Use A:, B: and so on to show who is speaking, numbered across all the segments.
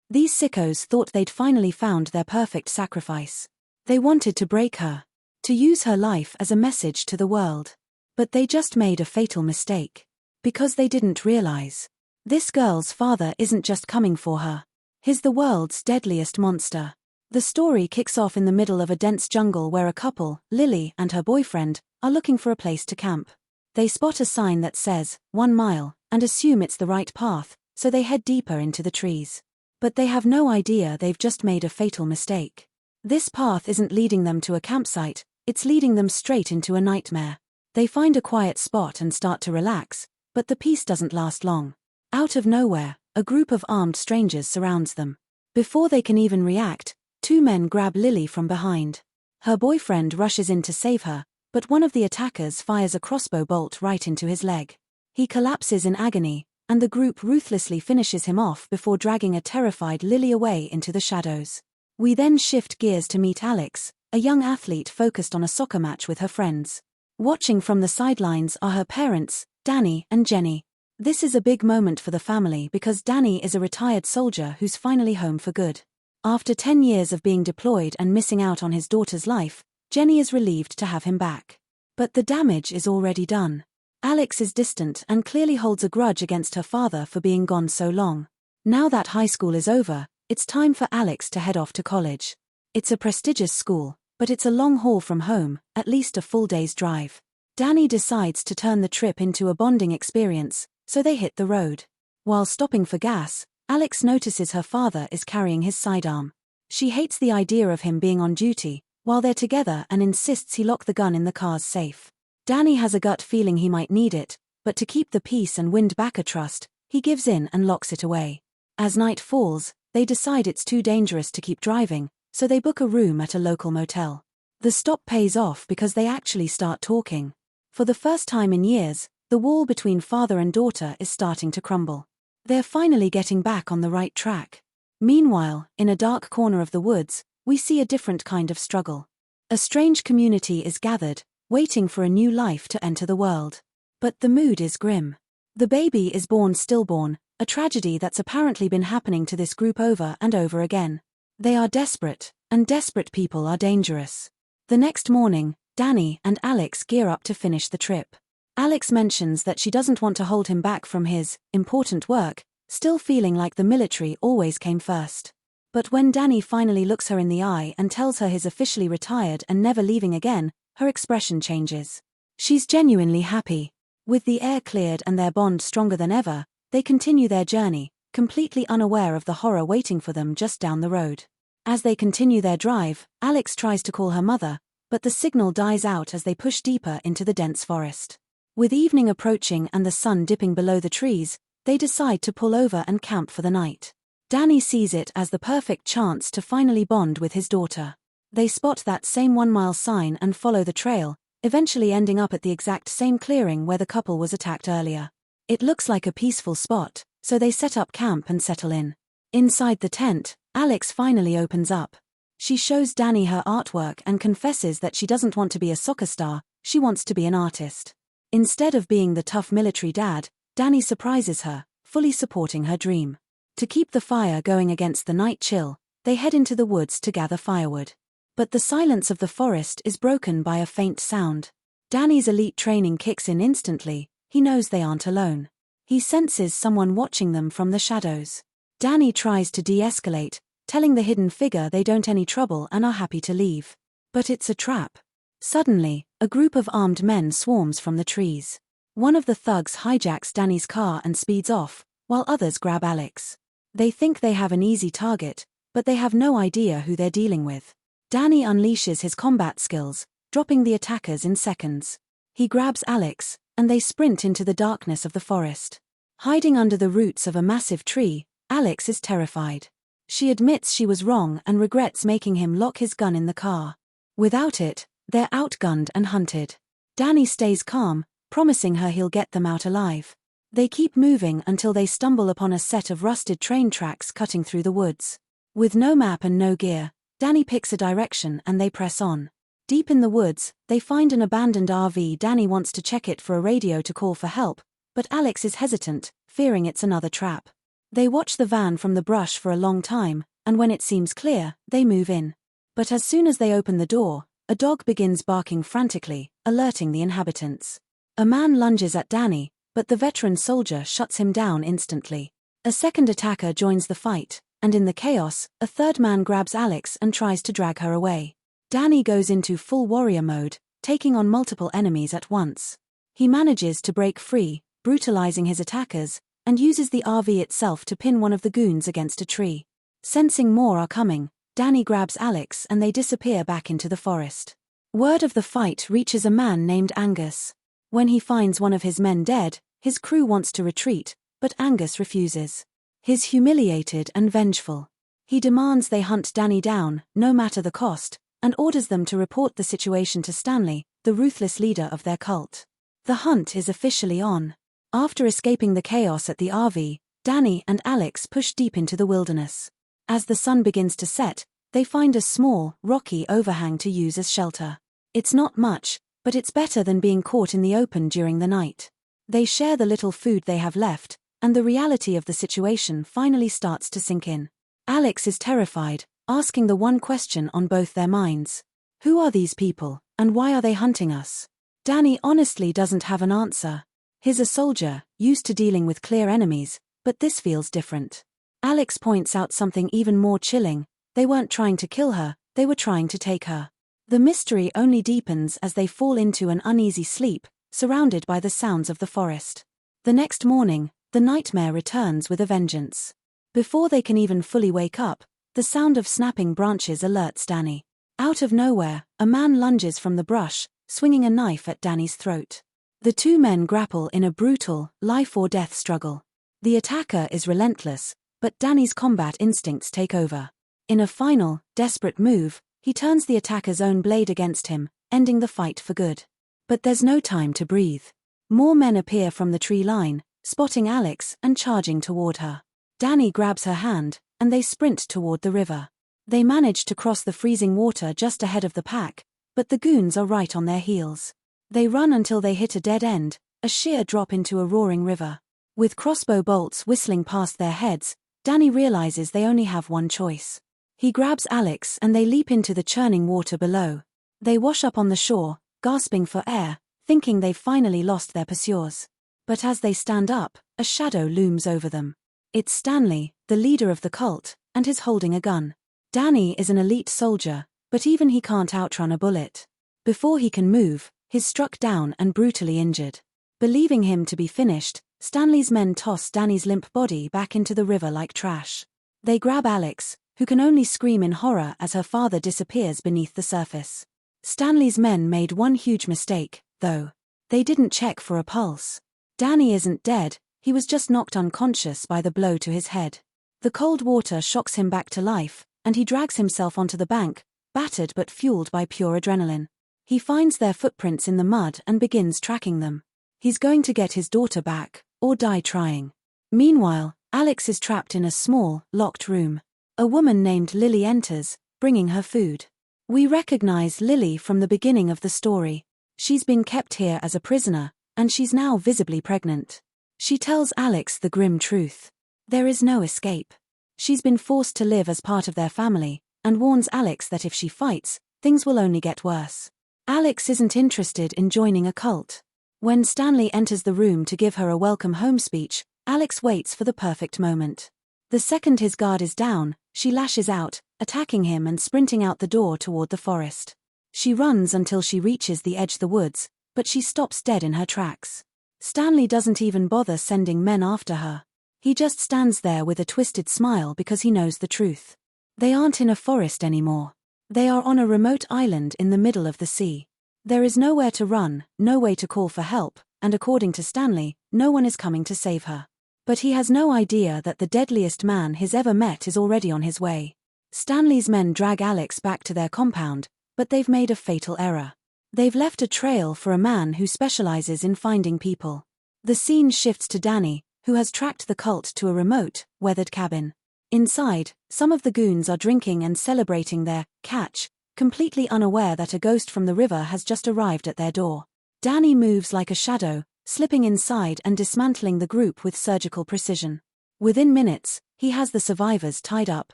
A: These sickos thought they'd finally found their perfect sacrifice. They wanted to break her, to use her life as a message to the world. But they just made a fatal mistake. Because they didn't realize. This girl's father isn't just coming for her. He's the world's deadliest monster. The story kicks off in the middle of a dense jungle where a couple, Lily and her boyfriend, are looking for a place to camp. They spot a sign that says, 1 mile, and assume it's the right path, so they head deeper into the trees. But they have no idea they've just made a fatal mistake. This path isn't leading them to a campsite, it's leading them straight into a nightmare. They find a quiet spot and start to relax, but the peace doesn't last long. Out of nowhere, a group of armed strangers surrounds them. Before they can even react, 2 men grab Lily from behind. Her boyfriend rushes in to save her, but one of the attackers fires a crossbow bolt right into his leg. He collapses in agony, and the group ruthlessly finishes him off before dragging a terrified Lily away into the shadows. We then shift gears to meet Alex, a young athlete focused on a soccer match with her friends. Watching from the sidelines are her parents, Danny and Jenny. This is a big moment for the family because Danny is a retired soldier who's finally home for good. After 10 years of being deployed and missing out on his daughter's life, Jenny is relieved to have him back. But the damage is already done. Alex is distant and clearly holds a grudge against her father for being gone so long. Now that high school is over, it's time for Alex to head off to college. It's a prestigious school, but it's a long haul from home, at least a full day's drive. Danny decides to turn the trip into a bonding experience, so they hit the road. While stopping for gas, Alex notices her father is carrying his sidearm. She hates the idea of him being on duty while they're together and insists he lock the gun in the car's safe. Danny has a gut feeling he might need it, but to keep the peace and win back a trust, he gives in and locks it away. As night falls, they decide it's too dangerous to keep driving, so they book a room at a local motel. The stop pays off because they actually start talking. For the first time in years, the wall between father and daughter is starting to crumble. They're finally getting back on the right track. Meanwhile, in a dark corner of the woods, we see a different kind of struggle. A strange community is gathered, waiting for a new life to enter the world. But the mood is grim. The baby is born stillborn, a tragedy that's apparently been happening to this group over and over again. They are desperate, and desperate people are dangerous. The next morning, Danny and Alex gear up to finish the trip. Alex mentions that she doesn't want to hold him back from his important work, still feeling like the military always came first. But when Danny finally looks her in the eye and tells her he's officially retired and never leaving again, her expression changes. She's genuinely happy. With the air cleared and their bond stronger than ever, they continue their journey, completely unaware of the horror waiting for them just down the road. As they continue their drive, Alex tries to call her mother, but the signal dies out as they push deeper into the dense forest. With evening approaching and the sun dipping below the trees, they decide to pull over and camp for the night. Danny sees it as the perfect chance to finally bond with his daughter. They spot that same 1 mile sign and follow the trail, eventually ending up at the exact same clearing where the couple was attacked earlier. It looks like a peaceful spot, so they set up camp and settle in. Inside the tent, Alex finally opens up. She shows Danny her artwork and confesses that she doesn't want to be a soccer star, she wants to be an artist. Instead of being the tough military dad, Danny surprises her, fully supporting her dream. To keep the fire going against the night chill, they head into the woods to gather firewood. But the silence of the forest is broken by a faint sound. Danny's elite training kicks in instantly, he knows they aren't alone. He senses someone watching them from the shadows. Danny tries to de-escalate, telling the hidden figure they don't any trouble and are happy to leave. But it's a trap. Suddenly, a group of armed men swarms from the trees. One of the thugs hijacks Danny's car and speeds off, while others grab Alex. They think they have an easy target, but they have no idea who they're dealing with. Danny unleashes his combat skills, dropping the attackers in seconds. He grabs Alex, and they sprint into the darkness of the forest. Hiding under the roots of a massive tree, Alex is terrified. She admits she was wrong and regrets making him lock his gun in the car. Without it, they're outgunned and hunted. Danny stays calm, promising her he'll get them out alive. They keep moving until they stumble upon a set of rusted train tracks cutting through the woods. With no map and no gear, Danny picks a direction and they press on. Deep in the woods, they find an abandoned RV. Danny wants to check it for a radio to call for help, but Alex is hesitant, fearing it's another trap. They watch the van from the brush for a long time, and when it seems clear, they move in. But as soon as they open the door, a dog begins barking frantically, alerting the inhabitants. A man lunges at Danny, but the veteran soldier shuts him down instantly. A second attacker joins the fight, and in the chaos, a third man grabs Alex and tries to drag her away. Danny goes into full warrior mode, taking on multiple enemies at once. He manages to break free, brutalizing his attackers, and uses the RV itself to pin one of the goons against a tree. Sensing more are coming, Danny grabs Alex and they disappear back into the forest. Word of the fight reaches a man named Angus. When he finds one of his men dead, his crew wants to retreat, but Angus refuses. He's humiliated and vengeful. He demands they hunt Danny down, no matter the cost, and orders them to report the situation to Stanley, the ruthless leader of their cult. The hunt is officially on. After escaping the chaos at the RV, Danny and Alex push deep into the wilderness. As the sun begins to set, they find a small, rocky overhang to use as shelter. It's not much, but it's better than being caught in the open during the night. They share the little food they have left, and the reality of the situation finally starts to sink in. Alex is terrified, asking the one question on both their minds. Who are these people, and why are they hunting us? Danny honestly doesn't have an answer. He's a soldier, used to dealing with clear enemies, but this feels different. Alex points out something even more chilling. They weren't trying to kill her, they were trying to take her. The mystery only deepens as they fall into an uneasy sleep, surrounded by the sounds of the forest. The next morning, the nightmare returns with a vengeance. Before they can even fully wake up, the sound of snapping branches alerts Danny. Out of nowhere, a man lunges from the brush, swinging a knife at Danny's throat. The two men grapple in a brutal, life-or-death struggle. The attacker is relentless, but Danny's combat instincts take over. In a final, desperate move, he turns the attacker's own blade against him, ending the fight for good. But there's no time to breathe. More men appear from the tree line, spotting Alex and charging toward her. Danny grabs her hand, and they sprint toward the river. They manage to cross the freezing water just ahead of the pack, but the goons are right on their heels. They run until they hit a dead end, a sheer drop into a roaring river. With crossbow bolts whistling past their heads, Danny realizes they only have one choice. He grabs Alex and they leap into the churning water below. They wash up on the shore, gasping for air, thinking they've finally lost their pursuers. But as they stand up, a shadow looms over them. It's Stanley, the leader of the cult, and he's holding a gun. Danny is an elite soldier, but even he can't outrun a bullet. Before he can move, he's struck down and brutally injured. Believing him to be finished, Stanley's men toss Danny's limp body back into the river like trash. They grab Alex, who can only scream in horror as her father disappears beneath the surface. Stanley's men made one huge mistake, though. They didn't check for a pulse. Danny isn't dead, he was just knocked unconscious by the blow to his head. The cold water shocks him back to life, and he drags himself onto the bank, battered but fueled by pure adrenaline. He finds their footprints in the mud and begins tracking them. He's going to get his daughter back, or die trying. Meanwhile, Alex is trapped in a small, locked room. A woman named Lily enters, bringing her food. We recognize Lily from the beginning of the story. She's been kept here as a prisoner, and she's now visibly pregnant. She tells Alex the grim truth. There is no escape. She's been forced to live as part of their family, and warns Alex that if she fights, things will only get worse. Alex isn't interested in joining a cult. When Stanley enters the room to give her a welcome home speech, Alex waits for the perfect moment. The second his guard is down, she lashes out, attacking him and sprinting out the door toward the forest. She runs until she reaches the edge of the woods, but she stops dead in her tracks. Stanley doesn't even bother sending men after her. He just stands there with a twisted smile because he knows the truth. They aren't in a forest anymore. They are on a remote island in the middle of the sea. There is nowhere to run, no way to call for help, and according to Stanley, no one is coming to save her. But he has no idea that the deadliest man he's ever met is already on his way. Stanley's men drag Alex back to their compound, but they've made a fatal error. They've left a trail for a man who specializes in finding people. The scene shifts to Danny, who has tracked the cult to a remote, weathered cabin. Inside, some of the goons are drinking and celebrating their catch, completely unaware that a ghost from the river has just arrived at their door. Danny moves like a shadow, slipping inside and dismantling the group with surgical precision. Within minutes, he has the survivors tied up,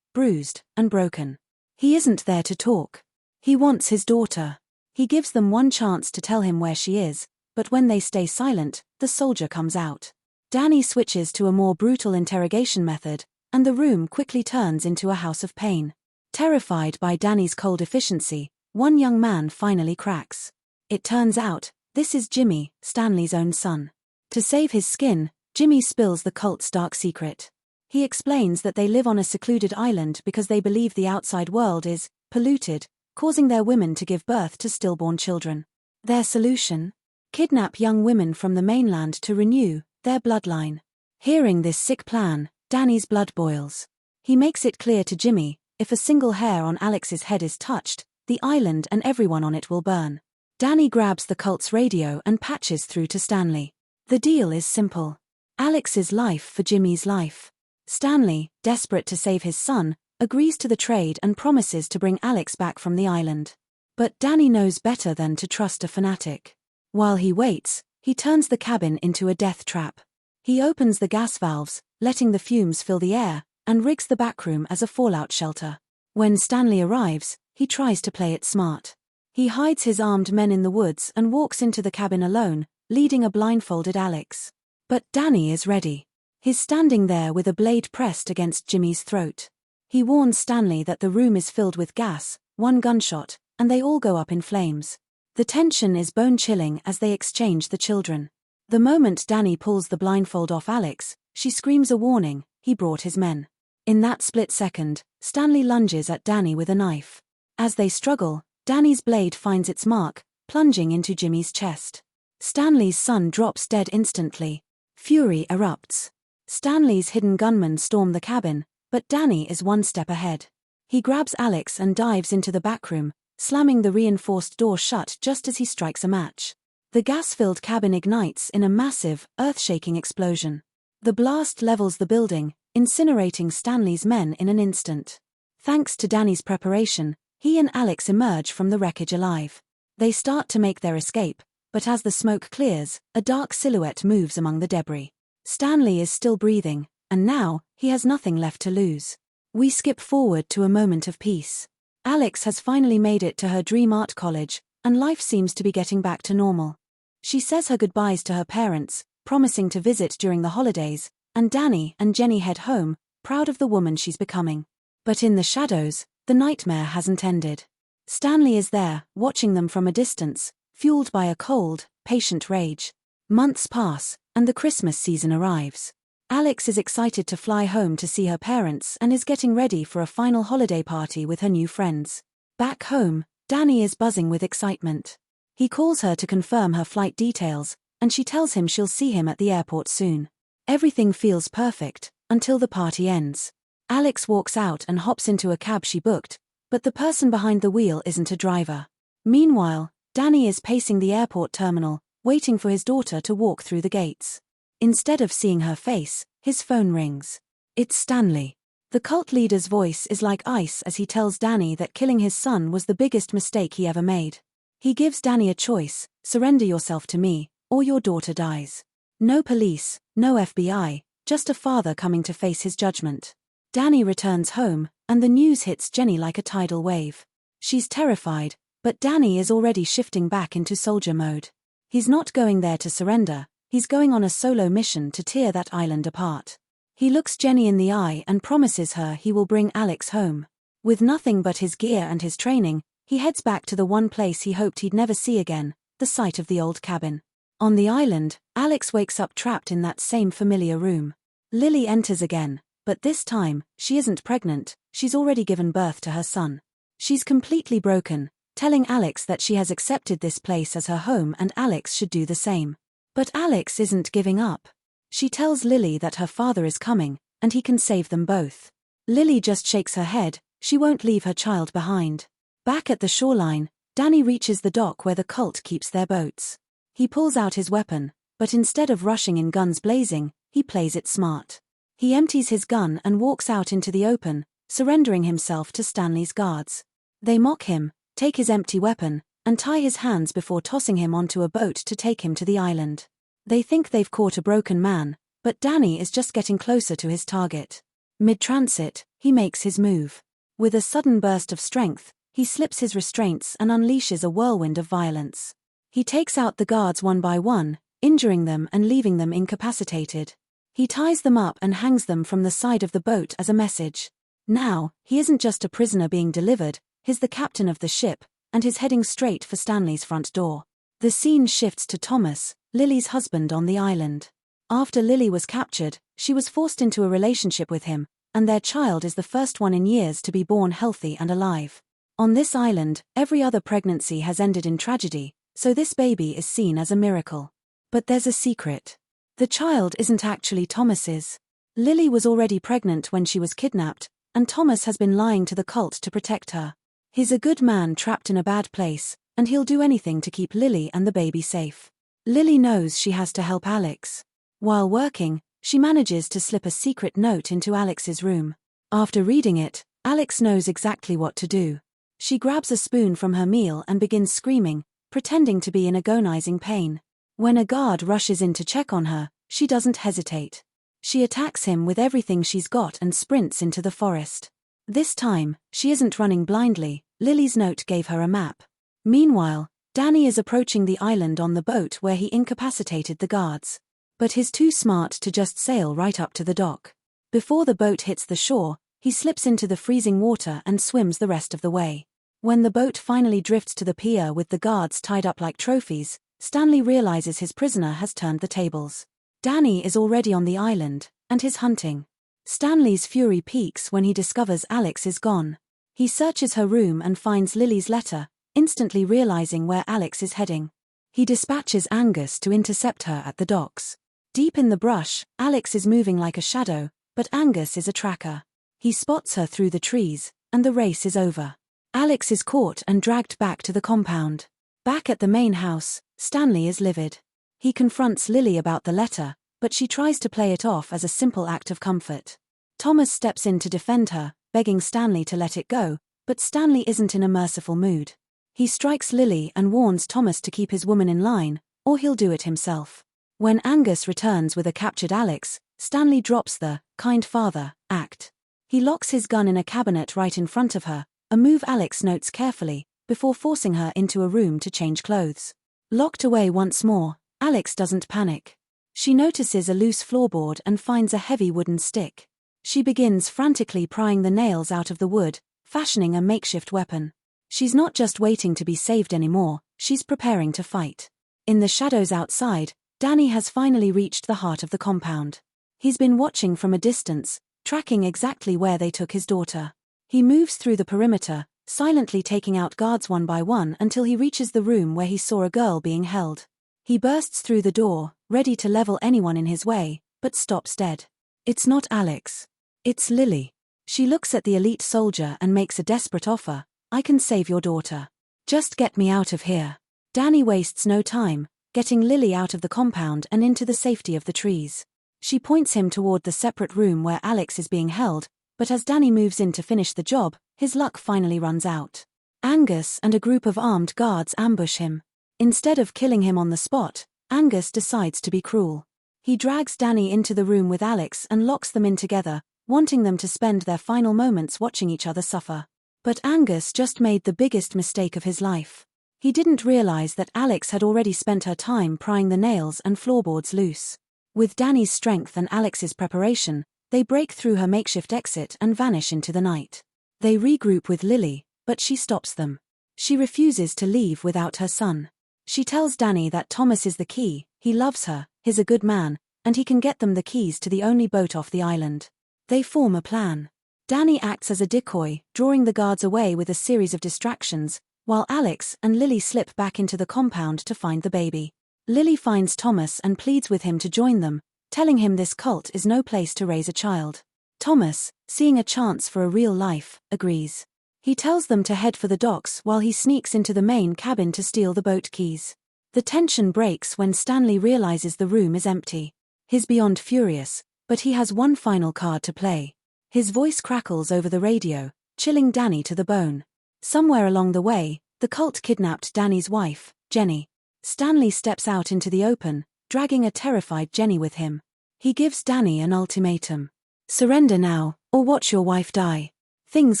A: bruised, and broken. He isn't there to talk. He wants his daughter. He gives them one chance to tell him where she is, but when they stay silent, the soldier comes out. Danny switches to a more brutal interrogation method, and the room quickly turns into a house of pain. Terrified by Danny's cold efficiency, one young man finally cracks. It turns out, this is Jimmy, Stanley's own son. To save his skin, Jimmy spills the cult's dark secret. He explains that they live on a secluded island because they believe the outside world is polluted, causing their women to give birth to stillborn children. Their solution? Kidnap young women from the mainland to renew their bloodline. Hearing this sick plan, Danny's blood boils. He makes it clear to Jimmy, if a single hair on Alex's head is touched, the island and everyone on it will burn. Danny grabs the cult's radio and patches through to Stanley. The deal is simple. Alex's life for Jimmy's life. Stanley, desperate to save his son, agrees to the trade and promises to bring Alex back from the island. But Danny knows better than to trust a fanatic. While he waits, he turns the cabin into a death trap. He opens the gas valves, letting the fumes fill the air, and rigs the backroom as a fallout shelter. When Stanley arrives, he tries to play it smart. He hides his armed men in the woods and walks into the cabin alone, leading a blindfolded Alex. But Danny is ready. He's standing there with a blade pressed against Jimmy's throat. He warns Stanley that the room is filled with gas, one gunshot, and they all go up in flames. The tension is bone-chilling as they exchange the children. The moment Danny pulls the blindfold off Alex, she screams a warning, he brought his men. In that split second, Stanley lunges at Danny with a knife. As they struggle, Danny's blade finds its mark, plunging into Jimmy's chest. Stanley's son drops dead instantly. Fury erupts. Stanley's hidden gunmen storm the cabin, but Danny is one step ahead. He grabs Alex and dives into the backroom, slamming the reinforced door shut just as he strikes a match. The gas-filled cabin ignites in a massive, earth-shaking explosion. The blast levels the building, incinerating Stanley's men in an instant. Thanks to Danny's preparation, he and Alex emerge from the wreckage alive. They start to make their escape, but as the smoke clears, a dark silhouette moves among the debris. Stanley is still breathing, and now, he has nothing left to lose. We skip forward to a moment of peace. Alex has finally made it to her dream art college, and life seems to be getting back to normal. She says her goodbyes to her parents, promising to visit during the holidays, and Danny and Jenny head home, proud of the woman she's becoming. But in the shadows, the nightmare hasn't ended. Stanley is there, watching them from a distance, fueled by a cold, patient rage. Months pass, and the Christmas season arrives. Alex is excited to fly home to see her parents and is getting ready for a final holiday party with her new friends. Back home, Danny is buzzing with excitement. He calls her to confirm her flight details, and she tells him she'll see him at the airport soon. Everything feels perfect, until the party ends. Alex walks out and hops into a cab she booked, but the person behind the wheel isn't a driver. Meanwhile, Danny is pacing the airport terminal, waiting for his daughter to walk through the gates. Instead of seeing her face, his phone rings. It's Stanley. The cult leader's voice is like ice as he tells Danny that killing his son was the biggest mistake he ever made. He gives Danny a choice: surrender yourself to me, or your daughter dies. No police, no FBI, just a father coming to face his judgment. Danny returns home, and the news hits Jenny like a tidal wave. She's terrified, but Danny is already shifting back into soldier mode. He's not going there to surrender, he's going on a solo mission to tear that island apart. He looks Jenny in the eye and promises her he will bring Alex home. With nothing but his gear and his training, he heads back to the one place he hoped he'd never see again, the site of the old cabin. On the island, Alex wakes up trapped in that same familiar room. Lily enters again, but this time, she isn't pregnant, she's already given birth to her son. She's completely broken, telling Alex that she has accepted this place as her home and Alex should do the same. But Alex isn't giving up. She tells Lily that her father is coming, and he can save them both. Lily just shakes her head, she won't leave her child behind. Back at the shoreline, Danny reaches the dock where the cult keeps their boats. He pulls out his weapon, but instead of rushing in guns blazing, he plays it smart. He empties his gun and walks out into the open, surrendering himself to Stanley's guards. They mock him, take his empty weapon, and tie his hands before tossing him onto a boat to take him to the island. They think they've caught a broken man, But Danny is just getting closer to his target. Mid-transit, he makes his move. With a sudden burst of strength, he slips his restraints and unleashes a whirlwind of violence. He takes out the guards one by one, injuring them and leaving them incapacitated. He ties them up and hangs them from the side of the boat as a message. Now, he isn't just a prisoner being delivered, he's the captain of the ship, and he's heading straight for Stanley's front door. The scene shifts to Thomas, Lily's husband on the island. After Lily was captured, she was forced into a relationship with him, and their child is the first one in years to be born healthy and alive. On this island, every other pregnancy has ended in tragedy, so this baby is seen as a miracle. But there's a secret. The child isn't actually Thomas's. Lily was already pregnant when she was kidnapped, and Thomas has been lying to the cult to protect her. He's a good man trapped in a bad place, and he'll do anything to keep Lily and the baby safe. Lily knows she has to help Alex. While working, she manages to slip a secret note into Alex's room. After reading it, Alex knows exactly what to do. She grabs a spoon from her meal and begins screaming, pretending to be in agonizing pain. When a guard rushes in to check on her, she doesn't hesitate. She attacks him with everything she's got and sprints into the forest. This time, she isn't running blindly. Lily's note gave her a map. Meanwhile, Danny is approaching the island on the boat where he incapacitated the guards. But he's too smart to just sail right up to the dock. Before the boat hits the shore, he slips into the freezing water and swims the rest of the way. When the boat finally drifts to the pier with the guards tied up like trophies, Stanley realizes his prisoner has turned the tables. Danny is already on the island, and he's hunting. Stanley's fury peaks when he discovers Alex is gone. He searches her room and finds Lily's letter, instantly realizing where Alex is heading. He dispatches Angus to intercept her at the docks. Deep in the brush, Alex is moving like a shadow, but Angus is a tracker. He spots her through the trees, and the race is over. Alex is caught and dragged back to the compound. Back at the main house, Stanley is livid. He confronts Lily about the letter, but she tries to play it off as a simple act of comfort. Thomas steps in to defend her, begging Stanley to let it go, but Stanley isn't in a merciful mood. He strikes Lily and warns Thomas to keep his woman in line, or he'll do it himself. When Angus returns with a captured Alex, Stanley drops the kind father act. He locks his gun in a cabinet right in front of her, a move Alex notes carefully, before forcing her into a room to change clothes. Locked away once more, Alex doesn't panic. She notices a loose floorboard and finds a heavy wooden stick. She begins frantically prying the nails out of the wood, fashioning a makeshift weapon. She's not just waiting to be saved anymore, she's preparing to fight. In the shadows outside, Danny has finally reached the heart of the compound. He's been watching from a distance, tracking exactly where they took his daughter. He moves through the perimeter, silently taking out guards one by one until he reaches the room where he saw a girl being held. He bursts through the door, ready to level anyone in his way, but stops dead. It's not Alex. It's Lily. She looks at the elite soldier and makes a desperate offer. I can save your daughter. Just get me out of here. Danny wastes no time, getting Lily out of the compound and into the safety of the trees. She points him toward the separate room where Alex is being held, but as Danny moves in to finish the job, his luck finally runs out. Angus and a group of armed guards ambush him. Instead of killing him on the spot, Angus decides to be cruel. He drags Danny into the room with Alex and locks them in together, wanting them to spend their final moments watching each other suffer. But Angus just made the biggest mistake of his life. He didn't realize that Alex had already spent her time prying the nails and floorboards loose. With Danny's strength and Alex's preparation, they break through her makeshift exit and vanish into the night. They regroup with Lily, but she stops them. She refuses to leave without her son. She tells Danny that Thomas is the key, he loves her, he's a good man, and he can get them the keys to the only boat off the island. They form a plan. Danny acts as a decoy, drawing the guards away with a series of distractions, while Alex and Lily slip back into the compound to find the baby. Lily finds Thomas and pleads with him to join them, telling him this cult is no place to raise a child. Thomas, seeing a chance for a real life, agrees. He tells them to head for the docks while he sneaks into the main cabin to steal the boat keys. The tension breaks when Stanley realizes the room is empty. He's beyond furious, but he has one final card to play. His voice crackles over the radio, chilling Danny to the bone. Somewhere along the way, the cult kidnapped Danny's wife, Jenny. Stanley steps out into the open, dragging a terrified Jenny with him. He gives Danny an ultimatum. Surrender now, or watch your wife die. Things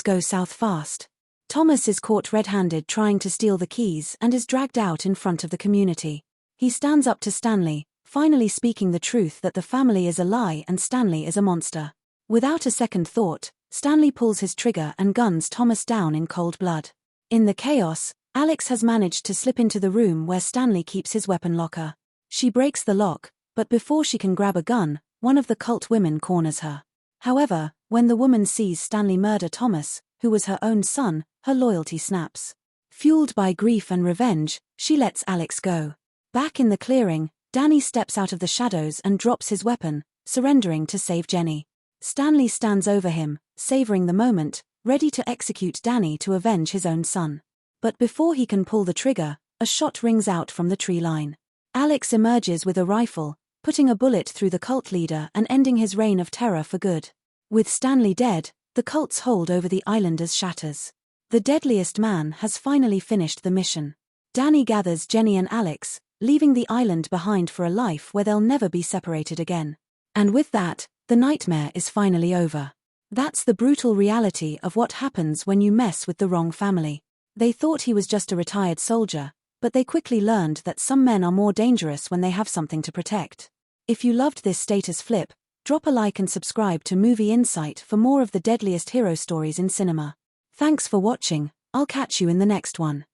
A: go south fast. Thomas is caught red-handed trying to steal the keys and is dragged out in front of the community. He stands up to Stanley, finally speaking the truth that the family is a lie and Stanley is a monster. Without a second thought, Stanley pulls his trigger and guns Thomas down in cold blood. In the chaos, Alex has managed to slip into the room where Stanley keeps his weapon locker. She breaks the lock, but before she can grab a gun, one of the cult women corners her. However, when the woman sees Stanley murder Thomas, who was her own son, her loyalty snaps. Fueled by grief and revenge, she lets Alex go. Back in the clearing, Danny steps out of the shadows and drops his weapon, surrendering to save Jenny. Stanley stands over him, savoring the moment, ready to execute Danny to avenge his own son. But before he can pull the trigger, a shot rings out from the tree line. Alex emerges with a rifle, putting a bullet through the cult leader and ending his reign of terror for good. With Stanley dead, the cult's hold over the islanders shatters. The deadliest man has finally finished the mission. Danny gathers Jenny and Alex, leaving the island behind for a life where they'll never be separated again. And with that, the nightmare is finally over. That's the brutal reality of what happens when you mess with the wrong family. They thought he was just a retired soldier, but they quickly learned that some men are more dangerous when they have something to protect. If you loved this status flip, drop a like and subscribe to Movie Insight for more of the deadliest hero stories in cinema. Thanks for watching, I'll catch you in the next one.